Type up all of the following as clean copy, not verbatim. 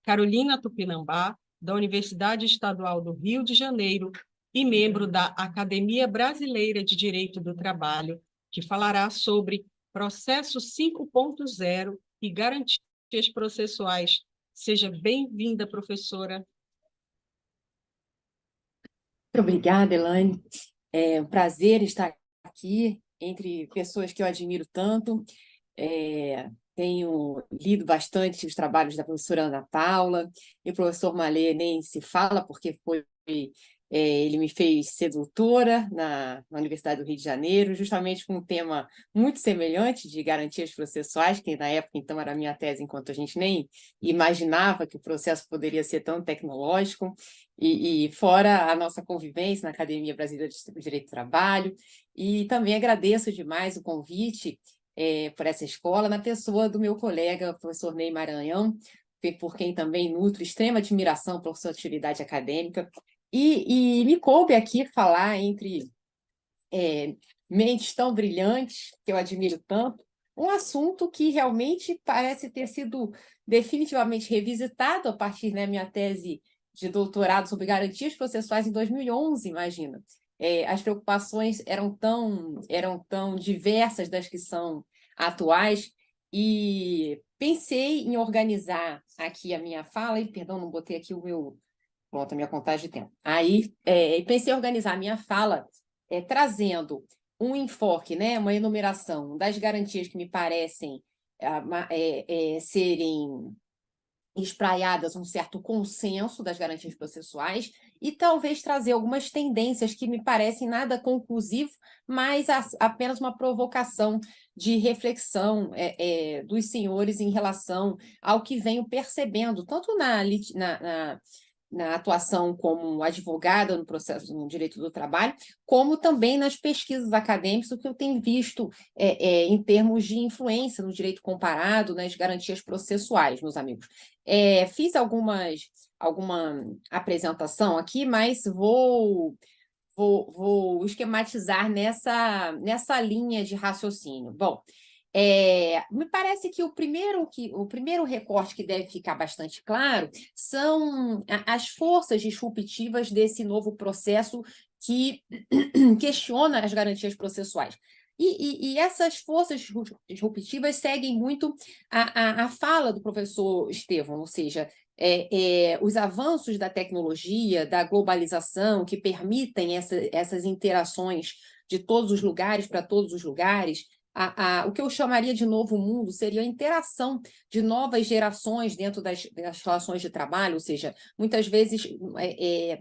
Carolina Tupinambá, da Universidade Estadual do Rio de Janeiro e membro da Academia Brasileira de Direito do Trabalho, que falará sobre Processo 5.0 e garantias processuais. Seja bem-vinda, professora. Muito obrigada, Elaine. É um prazer estar aqui entre pessoas que eu admiro tanto. Tenho lido bastante os trabalhos da professora Ana Paula, e o professor Malê nem se fala, porque ele me fez ser doutora na Universidade do Rio de Janeiro, justamente com um tema muito semelhante de garantias processuais, que na época, então, era a minha tese, enquanto a gente nem imaginava que o processo poderia ser tão tecnológico, e fora a nossa convivência na Academia Brasileira de Direito do Trabalho, e também agradeço demais o convite por essa escola, na pessoa do meu colega, o professor Ney Maranhão, por quem também nutro extrema admiração por sua atividade acadêmica, e me coube aqui falar entre mentes tão brilhantes, que eu admiro tanto, um assunto que realmente parece ter sido definitivamente revisitado a partir da minha tese de doutorado sobre garantias processuais em 2011, imagina. As preocupações eram tão diversas das que são atuais, e pensei em organizar aqui a minha fala, e perdão, não botei aqui pronto, a minha contagem de tempo. Aí, pensei em organizar a minha fala trazendo um enfoque, né, uma enumeração das garantias que me parecem serem espraiadas um certo consenso das garantias processuais, e talvez trazer algumas tendências que me parecem nada conclusivo, mas apenas uma provocação de reflexão dos senhores em relação ao que venho percebendo, tanto na atuação como advogada no processo no direito do trabalho, como também nas pesquisas acadêmicas, o que eu tenho visto em termos de influência no direito comparado, nas garantias processuais, meus amigos. Fiz alguma apresentação aqui, mas vou esquematizar nessa linha de raciocínio. Bom, me parece que o primeiro recorte que deve ficar bastante claro são as forças disruptivas desse novo processo que questiona as garantias processuais. E essas forças disruptivas seguem muito a fala do professor Estevão, ou seja, os avanços da tecnologia, da globalização, que permitem essas interações de todos os lugares para todos os lugares. O que eu chamaria de novo mundo seria a interação de novas gerações dentro das relações de trabalho, ou seja, muitas vezes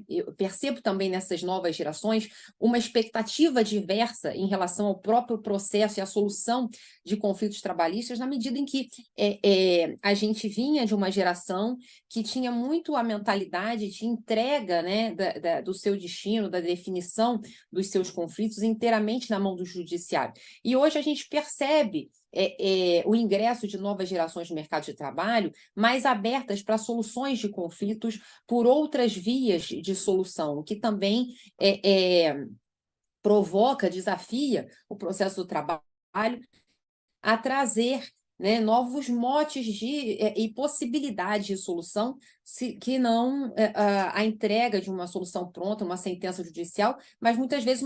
eu percebo também nessas novas gerações uma expectativa diversa em relação ao próprio processo e à solução de conflitos trabalhistas, na medida em que a gente vinha de uma geração que tinha muito a mentalidade de entrega, né, do seu destino, da definição dos seus conflitos inteiramente na mão do judiciário. E hoje a gente percebe o ingresso de novas gerações no mercado de trabalho mais abertas para soluções de conflitos por outras vias de solução, o que também provoca, desafia o processo do trabalho a trazer, né, novos motes e possibilidades de solução, que não a entrega de uma solução pronta, uma sentença judicial, mas muitas vezes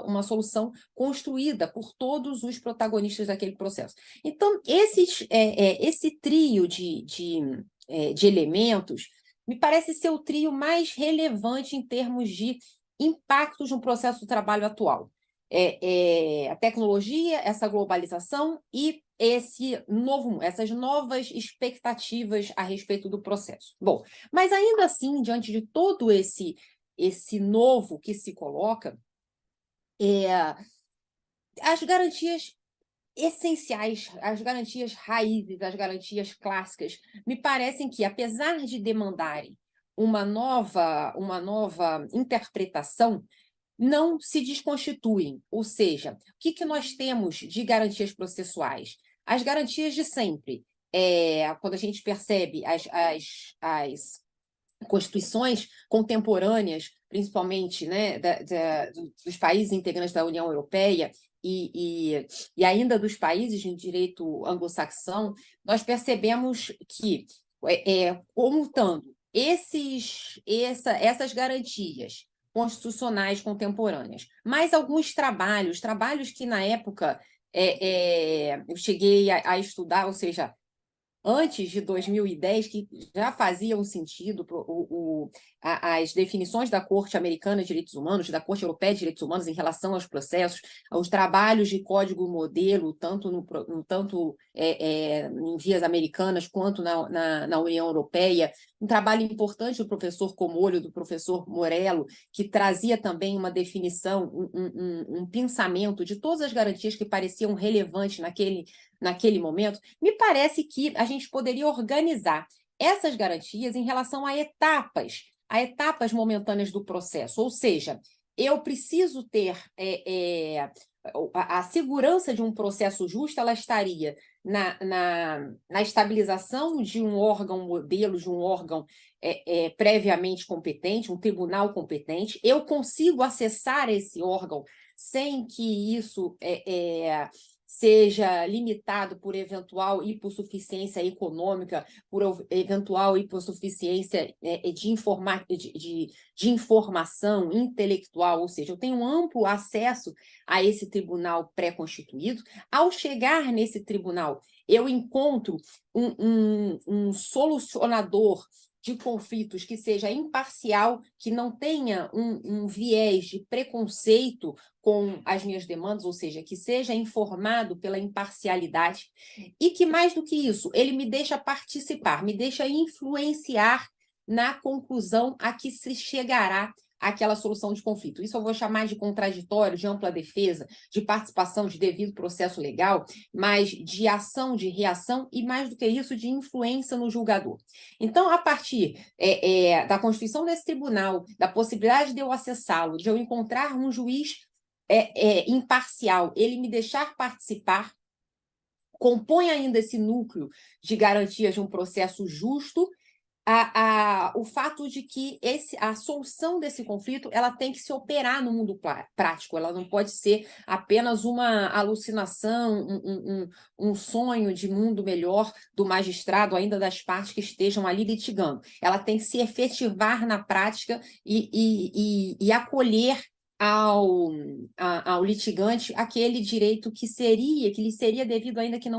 uma solução construída por todos os protagonistas daquele processo. Então, esse trio de elementos me parece ser o trio mais relevante em termos de impactos no processo do trabalho atual. A tecnologia, essa globalização e essas novas expectativas a respeito do processo. Bom, mas ainda assim, diante de todo esse novo que se coloca, as garantias essenciais, as garantias raízes, as garantias clássicas, me parecem que, apesar de demandarem uma nova interpretação, não se desconstituem. Ou seja, o que nós temos de garantias processuais? As garantias de sempre. Quando a gente percebe as constituições contemporâneas, principalmente, né, dos países integrantes da União Europeia e ainda dos países de direito anglo-saxão, nós percebemos que comutando essas garantias constitucionais contemporâneas, mas alguns trabalhos que na época eu cheguei a estudar, ou seja, antes de 2010, que já faziam sentido as definições da Corte Americana de Direitos Humanos, da Corte Europeia de Direitos Humanos em relação aos processos, aos trabalhos de código modelo, tanto em vias americanas quanto na União Europeia, um trabalho importante do professor Comolho, do professor Morello, que trazia também uma definição, um pensamento de todas as garantias que pareciam relevantes naquele momento. Me parece que a gente poderia organizar essas garantias em relação a etapas momentâneas do processo, ou seja, eu preciso ter a segurança de um processo justo, ela estaria na estabilização de um órgão modelo, de um órgão previamente competente, um tribunal competente. Eu consigo acessar esse órgão sem que isso seja limitado por eventual hipossuficiência econômica, por eventual hipossuficiência de informação intelectual, ou seja, eu tenho um amplo acesso a esse tribunal pré-constituído. Ao chegar nesse tribunal, eu encontro um solucionador de conflitos que seja imparcial, que não tenha um viés de preconceito com as minhas demandas, ou seja, que seja informado pela imparcialidade, e que, mais do que isso, ele me deixa participar, me deixa influenciar na conclusão a que se chegará aquela solução de conflito. Isso eu vou chamar de contraditório, de ampla defesa, de participação, de devido processo legal, mas de ação, de reação e, mais do que isso, de influência no julgador. Então, a partir da constituição desse tribunal, da possibilidade de eu acessá-lo, de eu encontrar um juiz imparcial, ele me deixar participar, compõe ainda esse núcleo de garantias de um processo justo, o fato de que a solução desse conflito ela tem que se operar no mundo prático, ela não pode ser apenas uma alucinação, um sonho de mundo melhor do magistrado, ainda das partes que estejam ali litigando. Ela tem que se efetivar na prática e acolher ao litigante aquele direito que lhe seria devido, ainda que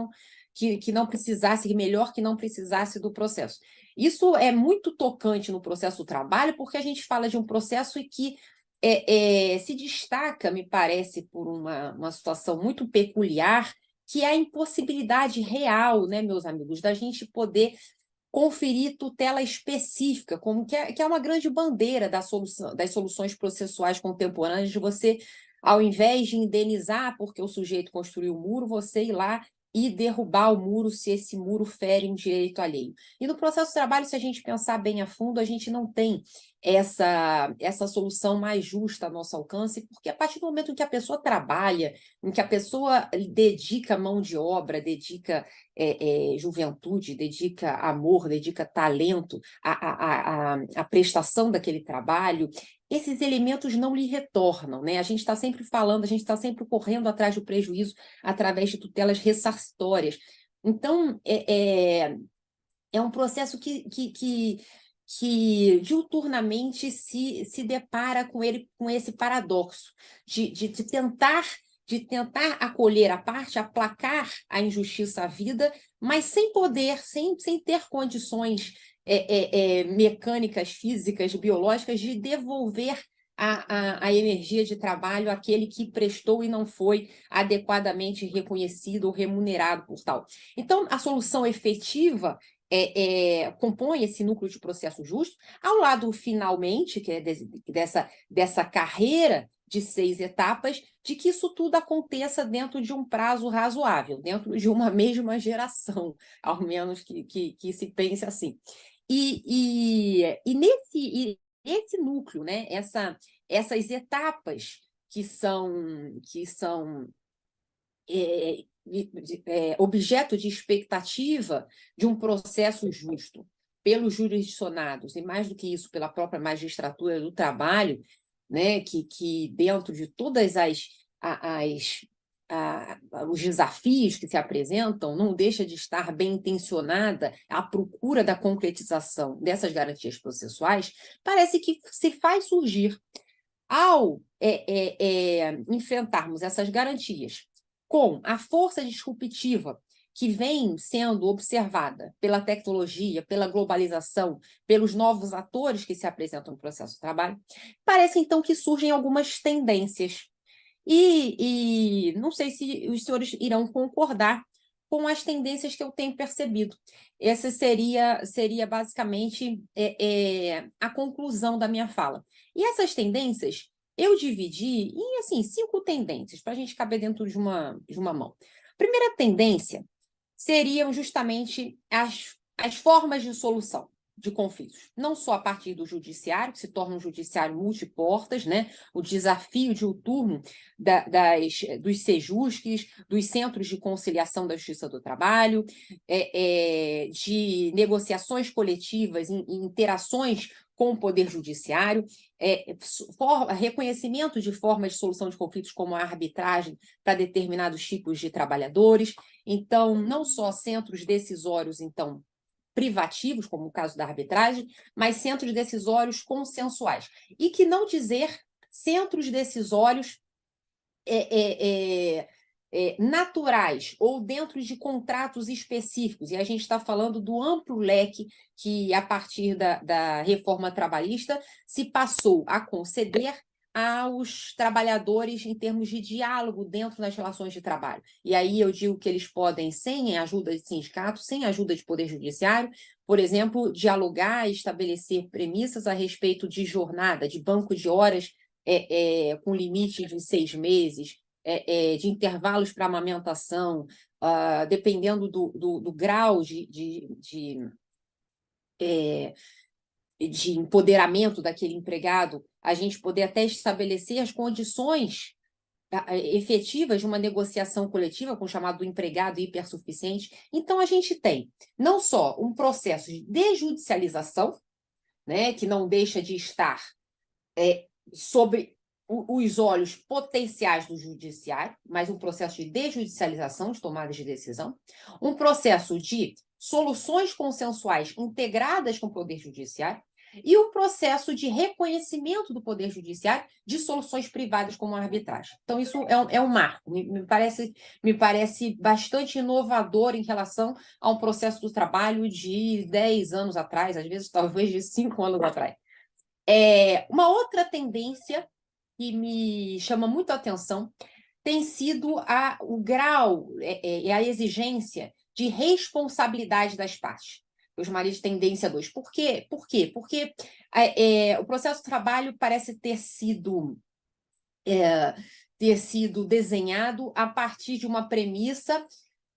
não precisasse, melhor que não precisasse do processo. Isso é muito tocante no processo do trabalho, porque a gente fala de um processo que se destaca, me parece, por uma situação muito peculiar, que é a impossibilidade real, né, meus amigos, da gente poder conferir tutela específica, que é uma grande bandeira das soluções processuais contemporâneas, de você, ao invés de indenizar porque o sujeito construiu o muro, você ir lá e derrubar o muro se esse muro fere um direito alheio. E no processo de trabalho, se a gente pensar bem a fundo, a gente não tem essa solução mais justa ao nosso alcance, porque a partir do momento em que a pessoa trabalha, em que a pessoa dedica mão de obra, dedica juventude, dedica amor, dedica talento à prestação daquele trabalho, esses elementos não lhe retornam, né? A gente está sempre falando, a gente está sempre correndo atrás do prejuízo através de tutelas ressarcitórias. Então, é um processo que diuturnamente se depara com esse paradoxo de tentar acolher a parte, aplacar a injustiça à vida, mas sem poder, sem ter condições mecânicas, físicas, biológicas de devolver a energia de trabalho àquele que prestou e não foi adequadamente reconhecido ou remunerado por tal. Então, a solução efetiva compõe esse núcleo de processo justo, ao lado, finalmente, que é dessa carreira de 6 etapas, de que isso tudo aconteça dentro de um prazo razoável, dentro de uma mesma geração, ao menos que se pense assim. E nesse núcleo, né, essas etapas que são objeto de expectativa de um processo justo pelos jurisdicionados, e mais do que isso, pela própria magistratura do trabalho, né, que dentro de todas as os desafios que se apresentam, não deixa de estar bem intencionada à procura da concretização dessas garantias processuais, parece que se faz surgir, ao enfrentarmos essas garantias com a força disruptiva que vem sendo observada pela tecnologia, pela globalização, pelos novos atores que se apresentam no processo de trabalho, parece então que surgem algumas tendências. E não sei se os senhores irão concordar com as tendências que eu tenho percebido. Essa seria basicamente a conclusão da minha fala. E essas tendências eu dividi em assim, 5 tendências, para a gente caber dentro de uma mão. Primeira tendência seriam justamente as formas de solução de conflitos, não só a partir do judiciário, que se torna um judiciário multiportas, né? O desafio diuturno dos sejusques, dos centros de conciliação da Justiça do Trabalho, de negociações coletivas, interações com o Poder Judiciário, reconhecimento de formas de solução de conflitos como a arbitragem para determinados tipos de trabalhadores. Então, não só centros decisórios, então, privativos, como o caso da arbitragem, mas centros decisórios consensuais. E que não dizer centros decisórios naturais ou dentro de contratos específicos. E a gente está falando do amplo leque que, a partir da reforma trabalhista, se passou a conceder aos trabalhadores em termos de diálogo dentro das relações de trabalho. E aí eu digo que eles podem, sem ajuda de sindicato, sem ajuda de poder judiciário, por exemplo, dialogar e estabelecer premissas a respeito de jornada, de banco de horas com limite de 6 meses, de intervalos para amamentação, dependendo do grau de empoderamento daquele empregado, a gente poder até estabelecer as condições efetivas de uma negociação coletiva, com o chamado empregado hipersuficiente. Então, a gente tem não só um processo de desjudicialização, né, que não deixa de estar sobre os olhos potenciais do judiciário, mas um processo de desjudicialização de tomadas de decisão, um processo de soluções consensuais integradas com o Poder Judiciário e um processo de reconhecimento do Poder Judiciário de soluções privadas como a arbitragem. Então, isso é um marco, me parece bastante inovador em relação a um processo do trabalho de 10 anos atrás, às vezes talvez de 5 anos atrás. Uma outra tendência que me chama muito a atenção tem sido o grau e a exigência de responsabilidade das partes. Eu chamaria de tendência 2. Por quê? Porque o processo de trabalho parece ter sido desenhado a partir de uma premissa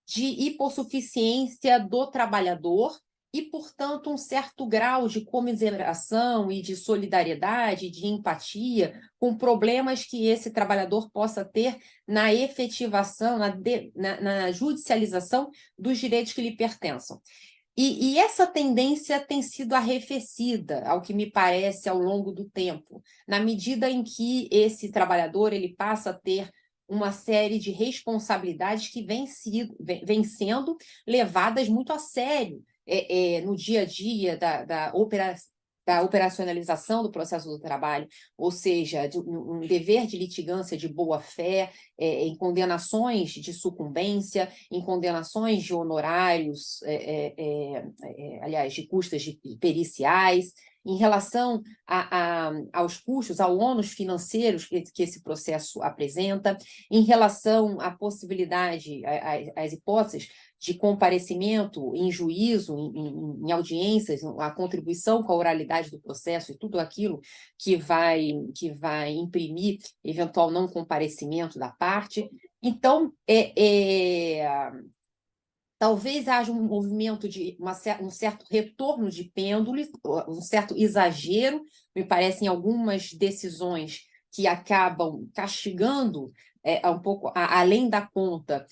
de hipossuficiência do trabalhador e, portanto, um certo grau de comiseração e de solidariedade, de empatia com problemas que esse trabalhador possa ter na efetivação, na judicialização dos direitos que lhe pertençam. E essa tendência tem sido arrefecida, ao que me parece, ao longo do tempo, na medida em que esse trabalhador ele passa a ter uma série de responsabilidades que vêm sendo levadas muito a sério no dia a dia da operacionalização do processo do trabalho, ou seja, um dever de litigância de boa-fé, em condenações de sucumbência, em condenações de honorários, aliás, de custas periciais, em relação aos custos, ao ônus financeiros que esse processo apresenta, em relação à possibilidade, às hipóteses de comparecimento em juízo, em audiências, a contribuição com a oralidade do processo e tudo aquilo que vai imprimir eventual não comparecimento da parte. Então, talvez haja um movimento de um certo retorno de pêndulo, um certo exagero, me parece, em algumas decisões que acabam castigando um pouco, além da conta,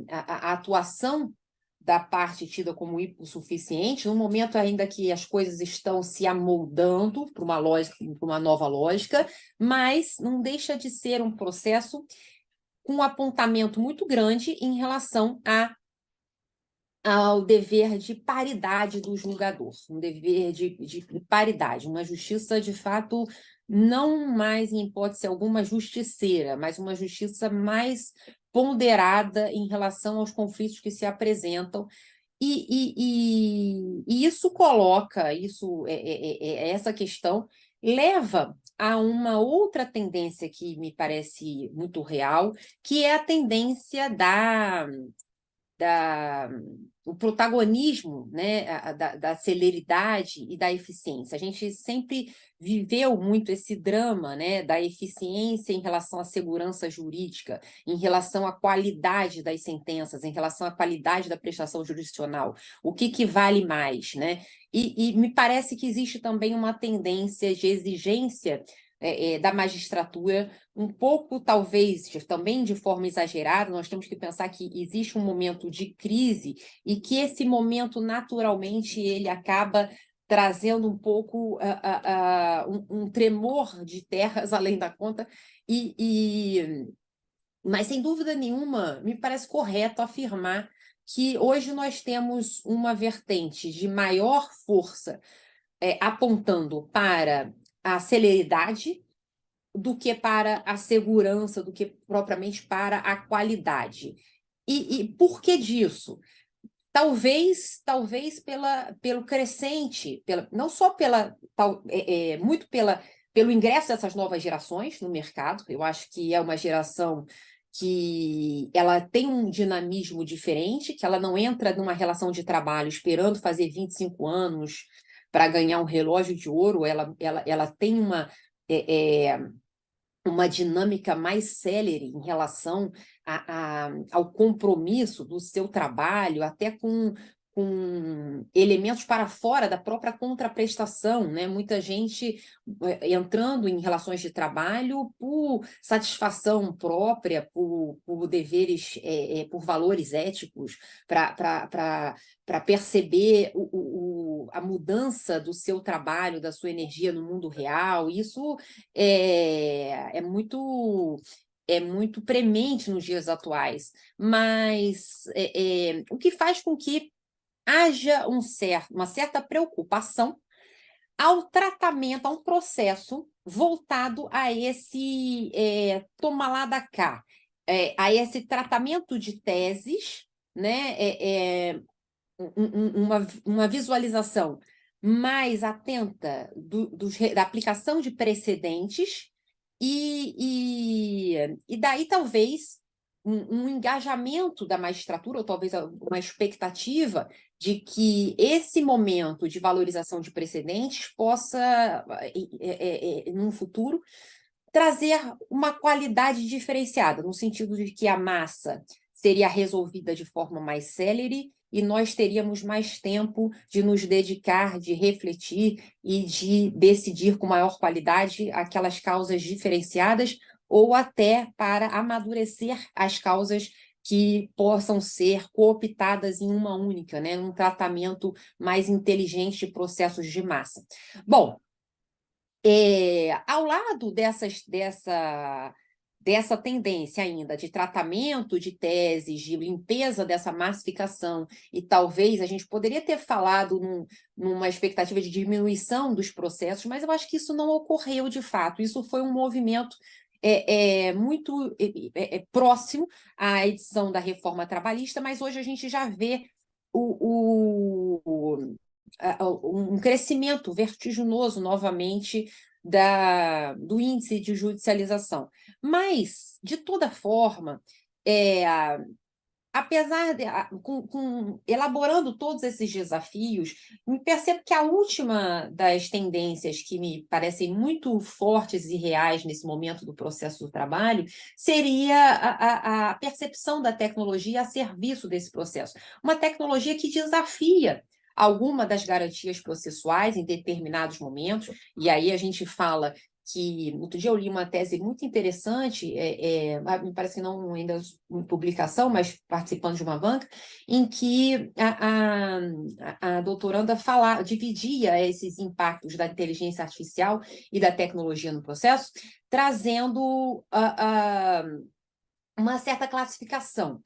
a atuação da parte tida como hipossuficiente, no momento ainda que as coisas estão se amoldando para uma nova lógica, mas não deixa de ser um processo com um apontamento muito grande em relação ao dever de paridade do julgador, um dever de paridade, uma justiça, de fato, não mais, em hipótese alguma, justiceira, mas uma justiça mais ponderada em relação aos conflitos que se apresentam. E isso coloca, essa questão leva a uma outra tendência que me parece muito real, que é a tendência o protagonismo, né, da celeridade e da eficiência. A gente sempre viveu muito esse drama, né, da eficiência em relação à segurança jurídica, em relação à qualidade das sentenças, em relação à qualidade da prestação jurisdicional. O que vale mais, né? E me parece que existe também uma tendência de exigência da magistratura, um pouco, talvez, também de forma exagerada. Nós temos que pensar que existe um momento de crise e que esse momento, naturalmente, ele acaba trazendo um pouco um tremor de terras além da conta, mas, sem dúvida nenhuma, me parece correto afirmar que hoje nós temos uma vertente de maior força apontando para a celeridade do que para a segurança, do que propriamente para a qualidade. E por que disso? Talvez pelo crescente, não só muito pelo ingresso dessas novas gerações no mercado. Eu acho que é uma geração que ela tem um dinamismo diferente, que ela não entra numa relação de trabalho esperando fazer 25 anos para ganhar um relógio de ouro. Ela tem uma dinâmica mais célere em relação ao compromisso do seu trabalho, até com elementos para fora da própria contraprestação, né? Muita gente entrando em relações de trabalho por satisfação própria, por deveres, por valores éticos, para perceber a mudança do seu trabalho, da sua energia no mundo real. Isso é muito premente nos dias atuais, mas o que faz com que haja uma certa preocupação ao tratamento, a um processo voltado a esse toma lá da cá, a esse tratamento de teses, né, uma visualização mais atenta da aplicação de precedentes e daí talvez um engajamento da magistratura, ou talvez uma expectativa de que esse momento de valorização de precedentes possa, num futuro, trazer uma qualidade diferenciada, no sentido de que a massa seria resolvida de forma mais célere e nós teríamos mais tempo de nos dedicar, de refletir e de decidir com maior qualidade aquelas causas diferenciadas, ou até para amadurecer as causas que possam ser cooptadas em uma única, né? Um tratamento mais inteligente de processos de massa. Bom, ao lado dessa tendência ainda de tratamento de teses, de limpeza dessa massificação, e talvez a gente poderia ter falado numa expectativa de diminuição dos processos, mas eu acho que isso não ocorreu de fato. Isso foi um movimento muito próximo à edição da reforma trabalhista, mas hoje a gente já vê um crescimento vertiginoso novamente do índice de judicialização. Mas, de toda forma, apesar elaborando todos esses desafios, me percebo que a última das tendências que me parecem muito fortes e reais nesse momento do processo do trabalho seria a percepção da tecnologia a serviço desse processo. Uma tecnologia que desafia alguma das garantias processuais em determinados momentos, e aí a gente fala que outro dia eu li uma tese muito interessante, me parece que não ainda em publicação, mas participando de uma banca, em que a doutoranda dividia esses impactos da inteligência artificial e da tecnologia no processo, trazendo uma certa classificação,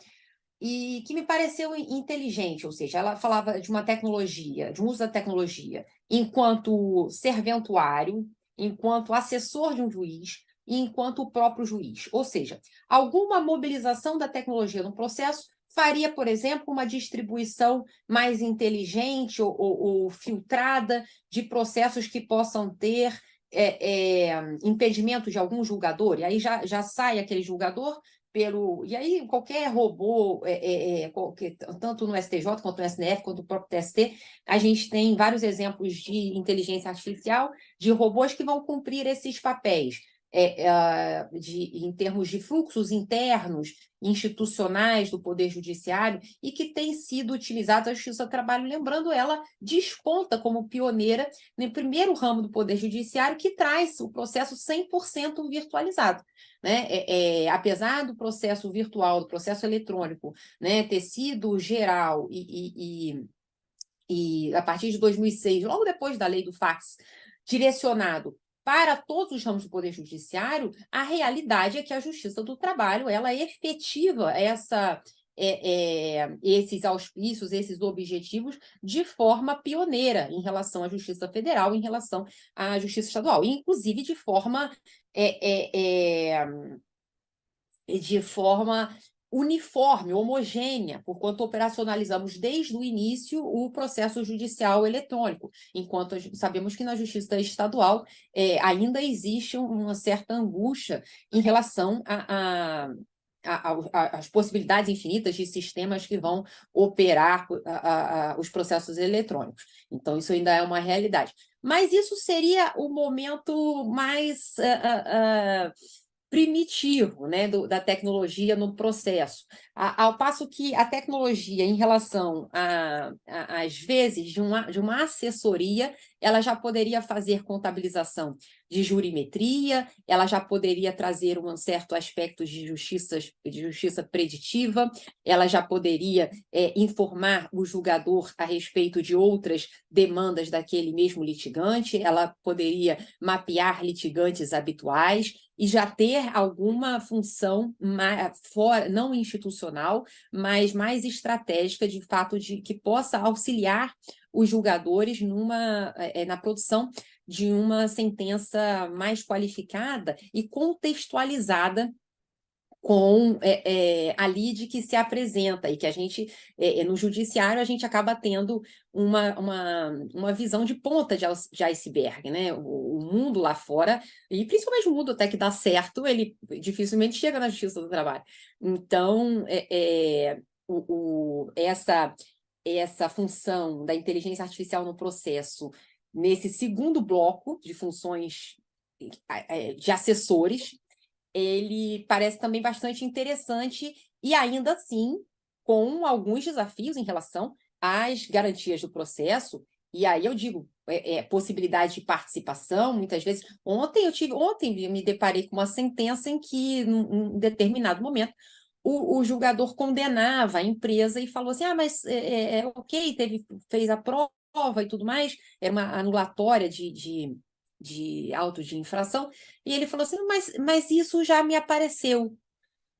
e que me pareceu inteligente, ou seja, ela falava de uma tecnologia, de um uso da tecnologia, enquanto serventuário, enquanto assessor de um juiz e enquanto o próprio juiz. Ou seja, alguma mobilização da tecnologia no processo faria, por exemplo, uma distribuição mais inteligente ou filtrada de processos que possam ter impedimento de algum julgador, e aí já sai aquele julgador e aí qualquer robô, tanto no STJ, quanto no STF, quanto no próprio TST, a gente tem vários exemplos de inteligência artificial, de robôs que vão cumprir esses papéis, em termos de fluxos internos, institucionais do Poder Judiciário, e que tem sido utilizado a Justiça do Trabalho, lembrando, ela desponta como pioneira no primeiro ramo do Poder Judiciário, que traz o processo 100% virtualizado. Né? Apesar do processo virtual, do processo eletrônico, né, ter sido geral e a partir de 2006, logo depois da lei do fax, direcionado para todos os ramos do Poder Judiciário, a realidade é que a Justiça do Trabalho ela efetiva esses auspícios, esses objetivos, de forma pioneira em relação à Justiça Federal, em relação à Justiça Estadual, e inclusive de forma uniforme, homogênea, porquanto operacionalizamos desde o início o processo judicial eletrônico, enquanto sabemos que na Justiça Estadual ainda existe uma certa angústia em relação às possibilidades infinitas de sistemas que vão operar os processos eletrônicos. Então, isso ainda é uma realidade. Mas isso seria o momento mais primitivo, né, da tecnologia no processo, ao passo que a tecnologia, em relação às vezes, de uma assessoria, ela já poderia fazer contabilização de jurimetria, ela já poderia trazer um certo aspecto de justiça preditiva, ela já poderia informar o julgador a respeito de outras demandas daquele mesmo litigante, ela poderia mapear litigantes habituais e já ter alguma função não institucional, mas mais estratégica, de fato, que possa auxiliar os julgadores na produção de uma sentença mais qualificada e contextualizada com a lide que se apresenta, e que a gente, no judiciário, a gente acaba tendo uma visão de ponta de iceberg, né? O mundo lá fora, e principalmente o mundo até que dá certo, ele dificilmente chega na Justiça do Trabalho. Então, essa função da inteligência artificial no processo, nesse segundo bloco de funções de assessores, ele parece também bastante interessante e, ainda assim, com alguns desafios em relação às garantias do processo. E aí eu digo, possibilidade de participação, muitas vezes. Ontem eu me deparei com uma sentença em que, num determinado momento, o julgador condenava a empresa e falou assim, mas ok, fez a prova e tudo mais, era uma anulatória de auto de infração, e ele falou assim, mas isso já me apareceu.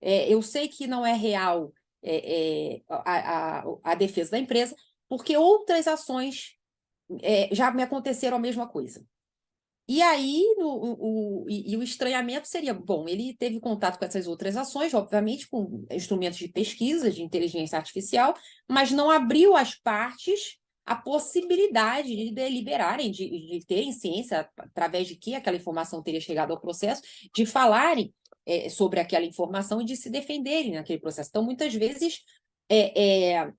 Eu sei que não é real a defesa da empresa, porque outras ações já me aconteceram a mesma coisa. E aí, o estranhamento seria, bom, ele teve contato com essas outras ações, obviamente, com instrumentos de pesquisa, de inteligência artificial, mas não abriu às partes a possibilidade de deliberarem, de terem ciência através de que aquela informação teria chegado ao processo, de falarem sobre aquela informação e de se defenderem naquele processo. Então, muitas vezes,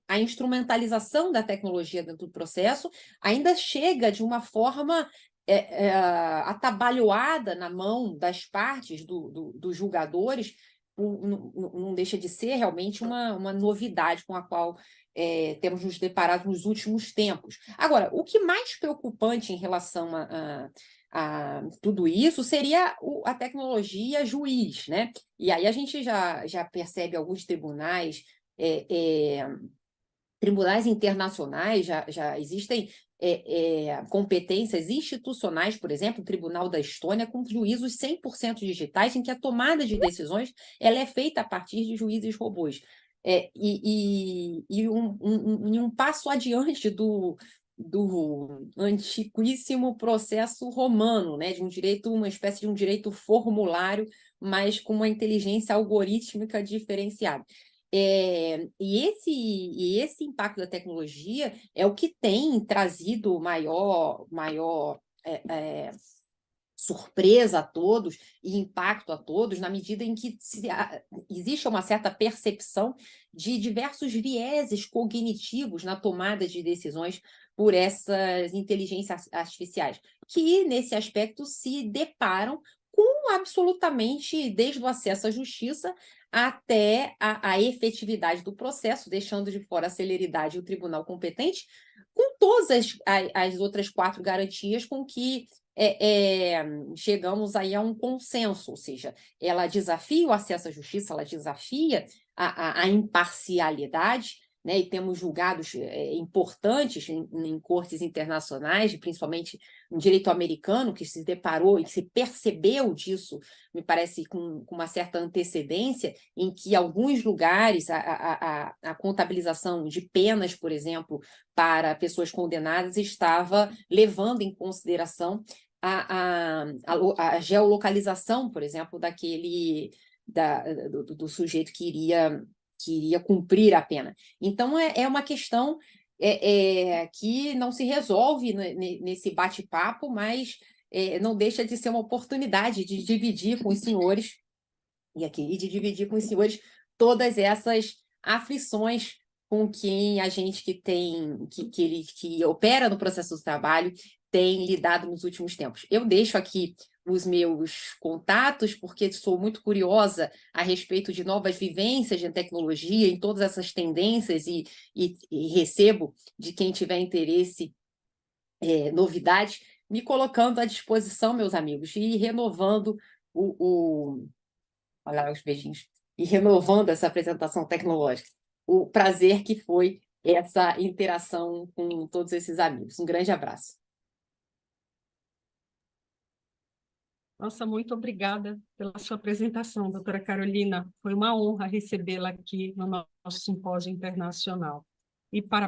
a instrumentalização da tecnologia dentro do processo ainda chega de uma forma atabalhoada na mão das partes dos julgadores, não deixa de ser realmente uma novidade com a qual temos nos deparado nos últimos tempos. Agora, o que mais preocupante em relação a tudo isso seria a tecnologia juiz, né? E aí a gente já percebe alguns tribunais internacionais, já existem competências institucionais, por exemplo, o Tribunal da Estônia, com juízos 100% digitais, em que a tomada de decisões ela é feita a partir de juízes robôs. Um passo adiante do antiquíssimo processo romano, né, de um direito, uma espécie de um direito formulário, mas com uma inteligência algorítmica diferenciada. E esse impacto da tecnologia é o que tem trazido maior surpresa a todos e impacto a todos, na medida em que existe uma certa percepção de diversos vieses cognitivos na tomada de decisões por essas inteligências artificiais, que, nesse aspecto, se deparam com absolutamente, desde o acesso à justiça até a efetividade do processo, deixando de fora a celeridade e o tribunal competente, com todas as outras 4 garantias com que chegamos aí a um consenso, ou seja, ela desafia o acesso à justiça, ela desafia a imparcialidade, né? E temos julgados importantes em cortes internacionais, principalmente no direito americano, que se deparou e que se percebeu disso, me parece, com uma certa antecedência, em que alguns lugares a contabilização de penas, por exemplo, para pessoas condenadas estava levando em consideração a geolocalização, por exemplo, do sujeito que iria cumprir a pena. Então, é uma questão que não se resolve nesse bate-papo, mas não deixa de ser uma oportunidade de dividir com os senhores, de dividir com os senhores todas essas aflições com quem a gente que opera no processo do trabalho tem lidado nos últimos tempos. Eu deixo aqui os meus contatos, porque sou muito curiosa a respeito de novas vivências de tecnologia, em todas essas tendências, e recebo de quem tiver interesse novidades, me colocando à disposição, meus amigos, e renovando olha lá os beijinhos, e renovando essa apresentação tecnológica. O prazer que foi essa interação com todos esses amigos. Um grande abraço. Nossa, muito obrigada pela sua apresentação, doutora Carolina. Foi uma honra recebê-la aqui no nosso simpósio internacional. E para